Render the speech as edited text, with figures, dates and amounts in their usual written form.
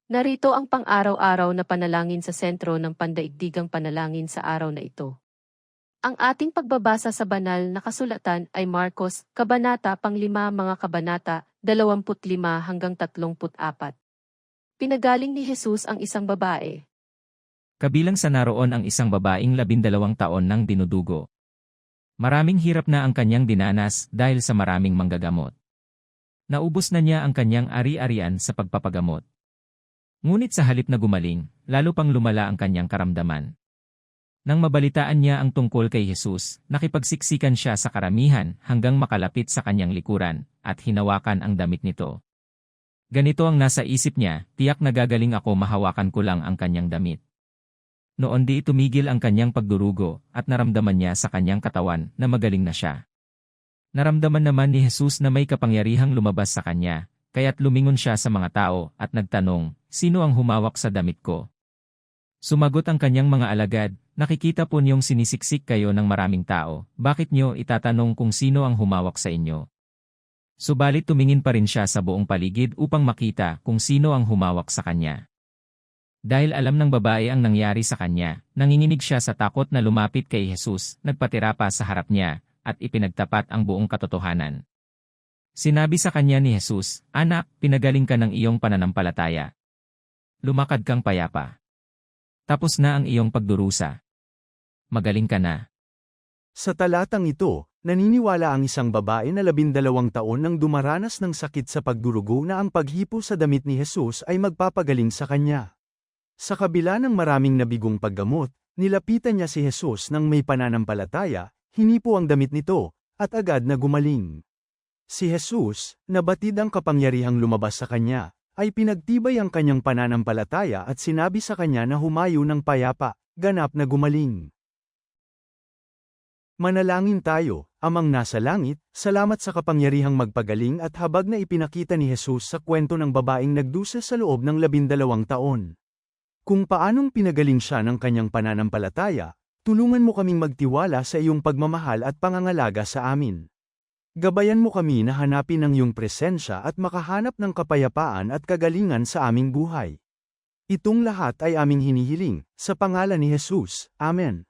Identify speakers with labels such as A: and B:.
A: Narito ang pang-araw-araw na panalangin sa sentro ng pandaigdigang panalangin sa araw na ito. Ang ating pagbabasa sa banal na kasulatan ay Marcos, Kabanata Pang-5 mga Kabanata 25 hanggang 34. Pinagaling ni Jesus ang isang babae.
B: Kabilang sa naroon ang isang babaeng 12 taon nang dinudugo. Maraming hirap na ang kanyang dinanas dahil sa maraming manggagamot. Naubos na niya ang kanyang ari-arian sa pagpapagamot. Ngunit sa halip na gumaling, lalo pang lumala ang kanyang karamdaman. Nang mabalitaan niya ang tungkol kay Jesus, nakipagsiksikan siya sa karamihan hanggang makalapit sa kanyang likuran at hinawakan ang damit nito. Ganito ang nasa isip niya, tiyak na gagaling ako mahawakan ko lang ang kanyang damit. Noon di tumigil ang kanyang pagdurugo at naramdaman niya sa kanyang katawan na magaling na siya. Naramdaman naman ni Jesus na may kapangyarihang lumabas sa kanya, kaya't lumingon siya sa mga tao at nagtanong, "Sino ang humawak sa damit ko?" Sumagot ang kanyang mga alagad, "Nakikita po niyong sinisiksik kayo ng maraming tao, bakit niyo itatanong kung sino ang humawak sa inyo?" Subalit tumingin pa rin siya sa buong paligid upang makita kung sino ang humawak sa kanya. Dahil alam ng babae ang nangyari sa kanya, nanginginig siya sa takot na lumapit kay Jesus, nagpatira pa sa harap niya, at ipinagtapat ang buong katotohanan. Sinabi sa kanya ni Jesus, "Anak, pinagaling ka ng iyong pananampalataya. Lumakad kang payapa. Tapos na ang iyong pagdurusa. Magaling ka na."
C: Sa talatang ito, naniniwala ang isang babae na 12 taon nang dumaranas ng sakit sa pagdurugo na ang paghipo sa damit ni Jesus ay magpapagaling sa kanya. Sa kabila ng maraming nabigong paggamot, nilapitan niya si Jesus nang may pananampalataya, hinipo ang damit nito, at agad na gumaling. Si Jesus, na batid ang kapangyarihang lumabas sa kanya, ay pinagtibay ang kanyang pananampalataya at sinabi sa kanya na humayo ng payapa, ganap na gumaling. Manalangin tayo, Amang nasa langit, salamat sa kapangyarihang magpagaling at habag na ipinakita ni Jesus sa kwento ng babaeng nagdusa sa loob ng 12 taon. Kung paanong pinagaling siya ng kanyang pananampalataya, tulungan mo kaming magtiwala sa iyong pagmamahal at pangangalaga sa amin. Gabayan mo kami na hanapin ang iyong presensya at makahanap ng kapayapaan at kagalingan sa aming buhay. Itong lahat ay aming hinihiling, sa pangalan ni Jesus. Amen.